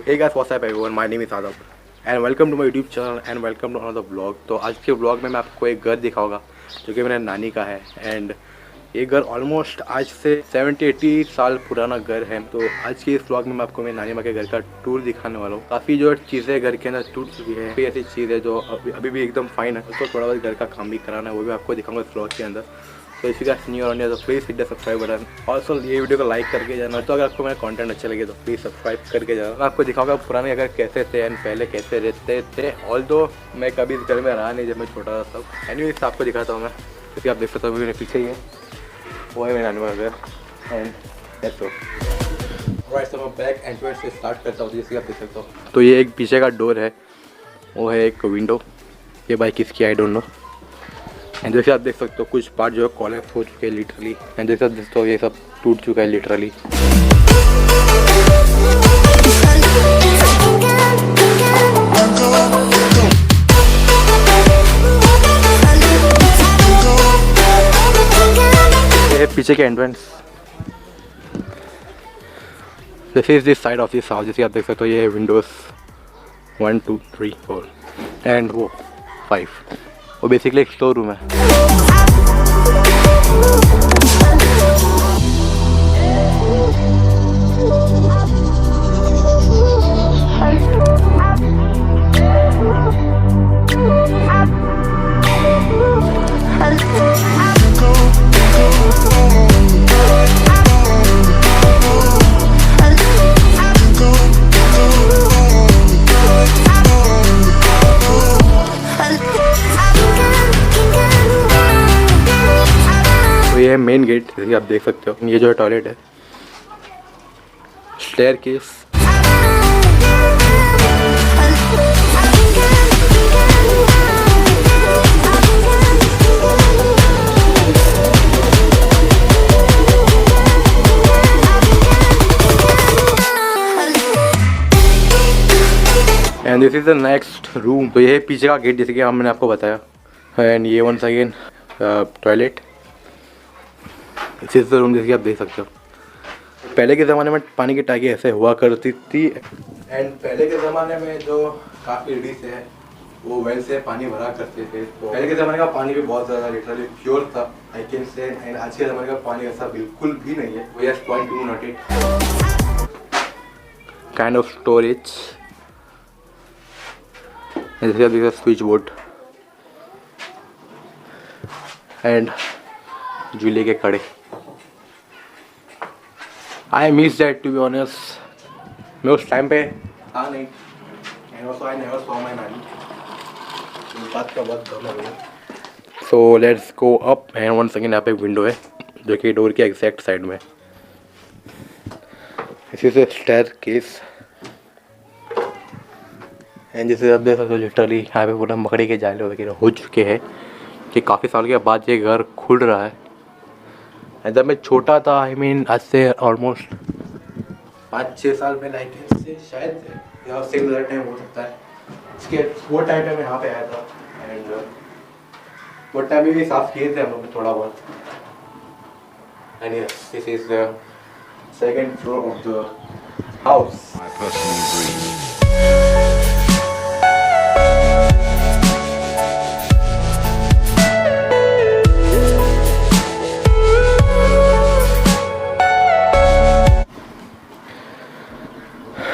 Hey guys, what's up everyone? My name is Adab and welcome to my YouTube channel and welcome to another vlog। तो आज के vlog में मैं आपको एक घर दिखाऊंगा जो कि मेरे नानी का है एंड ये घर ऑलमोस्ट आज से 70-80 साल पुराना घर है। तो आज के इस व्लॉग में मैं आपको मेरी नानी माँ के घर का टूर दिखाने वाला हूँ। काफ़ी जो चीज़ें घर के अंदर टूट चुकी है, कोई ऐसी चीज़ है जो अभी भी एकदम फाइन है, उसको थोड़ा बहुत घर का काम भी कराना है, वो भी आपको दिखाऊंगा इस व्लॉग के अंदर। तो इसी का न्यू और तो please hit the subscribe button. Also ये वीडियो को लाइक करके जाना। तो अगर आपको मेरा कंटेंट अच्छा लगे तो प्लीज़ सब्सक्राइब करके जाना। मैं आपको दिखाऊंगा पुराने अगर कैसे थे एंड पहले कैसे रहते थे। ऑल्दो मैं कभी इस घर में रहा नहीं जब मैं छोटा था तब। एनीवेज आपको दिखाता हूँ मैं, क्योंकि आप देख सकते हो मेरे पीछे ही है, वो है मेरे नानी का घर एंड दैट्स ऑल। राइट, तो मैं बैक एंट्रेंस से स्टार्ट करता हूँ जैसे आप देख सकते हो। तो ये एक पीछे का डोर है, वो है एक विंडो। ये बाइक किसकी आई डोंट नो। एंड जैसे आप देख सकते हो कुछ पार्ट जो है कॉलेप्स हो चुके हैं लिटरली। एंड जैसे आप देखते हो ये सब टूट चुका है लिटरली। ये पीछे के entrance. This is this side of this house. जैसे आप देख सकते हो ये विंडोज 1 2 3 4 एंड वो 5। वो बेसिकली एक स्टोर रूम है। ये मेन गेट, जैसे आप देख सकते हो। ये जो है टॉयलेट है, staircase. And this is the next room. तो ये है पीछे का गेट जैसे कि मैंने आपको बताया। एंड ये वंस अगेन टॉयलेट। इस रूम जैसे आप देख सकते हो। पहले के ज़माने में पानी की टैंकी ऐसे हुआ करती थी। एंड पहले के ज़माने में जो काफ़ी लेडीज है वो वेल से पानी भरा करते थे। तो पहले के ज़माने का पानी भी बहुत ज़्यादा लिटरली प्योर था, आई कैन से। एंड आज के ज़माने का पानी ऐसा बिल्कुल भी नहीं है। We are point to not it kind of storage. जैसे आप देखिए स्विच बोर्ड एंड झूले के कड़े। I miss that to be honest. मैं उस टाइम पे था नहीं। And also I never saw my nani. बात का बहुत कम है। So let's go up and once again यहाँ पे विंडो है जो कि डोर के एग्जैक्ट साइड में। इसी से स्टेयर केस। एंड जैसे आप देख सकते हो लिटरली यहाँ पे पूरा मकड़ी के जाले वगैरह हो चुके हैं कि काफ़ी साल के बाद ये घर खुल रहा है। जब मैं छोटा था, आई मीन आज से ऑलमोस्ट 5-6 साल पहले, आई थिंक से शायद या सेम टाइम हो सकता है। इसके वो टाइम पे मैं यहाँ पे आया था एंड वो टाइम में भी साफ किए थे हम लोग थोड़ा बहुत। And yes, this is the second floor of the house. My personal dream.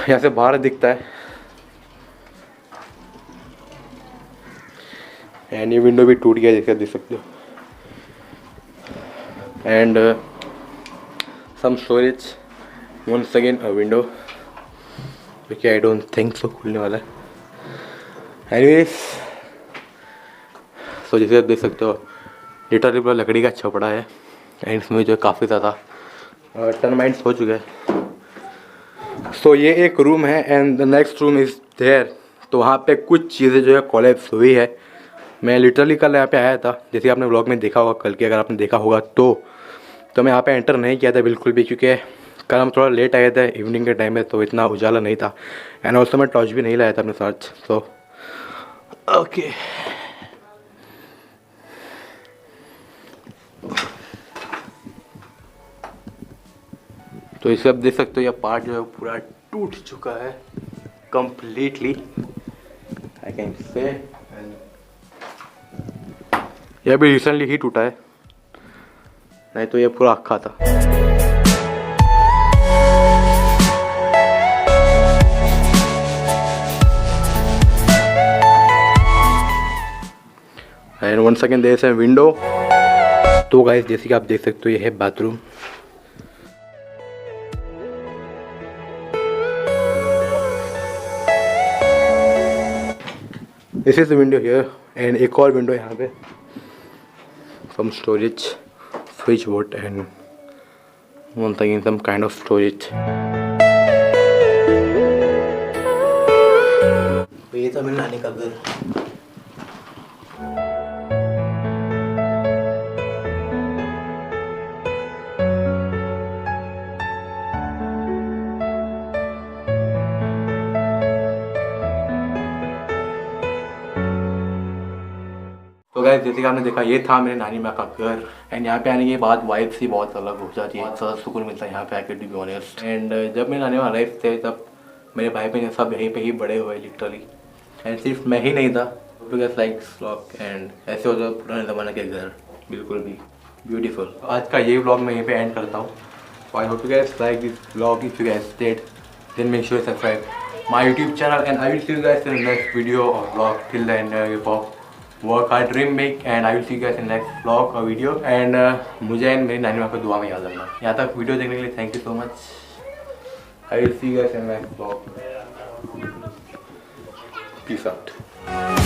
यहाँ से बाहर दिखता है एंड ये विंडो भी टूट गया जैसे आप देख सकते हो। And some storage once again a window क्योंकि आई डोंट थिंक सो खुलने वाला है। एनीवेज सो जैसे आप देख सकते हो लिटरली पूरा लकड़ी का छपड़ा है एंड इसमें जो काफ़ी ज़्यादा टर्माइट्स हो चुके हैं। सो ये एक रूम है and the next room is there. तो वहाँ पे कुछ चीज़ें जो है कोलैप्स हुई है। मैं लिटरली कल यहाँ पे आया था, जैसे आपने व्लॉग में देखा होगा कल के, अगर आपने देखा होगा तो मैं यहाँ पे एंटर नहीं किया था बिल्कुल भी, क्योंकि कल हम थोड़ा लेट आए थे इवनिंग के टाइम में, तो इतना उजाला नहीं था। एंड ऑल्सो मैं टॉर्च भी नहीं लाया था अपने साथ। सो ओके तो इसे आप देख सकते हो, यह पार्ट जो है पूरा टूट चुका है। completely, I can say. ये अभी रिसेंटली ही टूटा है, नहीं तो ये पूरा अक्खा था. And one second there is a window. तो गाइस जैसे कि आप देख सकते हो ये है bathroom. This is the window here and एक और विंडो यहाँ पे, some storage, switchboard and once again some kind of storage. तो ये था मेरी नानी का घर. तो गाइस जैसे कि आपने देखा ये था मेरे नानी माँ का घर. एंड यहाँ पे आने के बाद वाइब्स ही बहुत अलग हो जाती है, बहुत ज़्यादा सुकून मिलता है यहाँ पे आके, टू बी ऑनेस्ट. एंड जब मेरे नानी माँ लाइफ थे तब मेरे भाई बहन सब यहीं पे ही बड़े हुए लिटरली. एंड सिर्फ मैं ही नहीं था, बिकॉज लाइक व्लॉग एंड ऐसे हो जाए पुराने ज़माने के घर, बिल्कुल भी ब्यूटीफुल. आज का ये व्लॉग मैं यहीं पे एंड करता हूँ. So I hope you guys like this vlog. If you guys did then make sure subscribe my YouTube channel and I will see you guys in next video और vlog. Till then work hard, dream big, and I will see you guys in next vlog or video. And मुझे and मेरी नानी माँ को दुआ में याद रखना. यहाँ तक वीडियो देखने के लिए thank you so much. I will see you guys in next vlog. Peace out.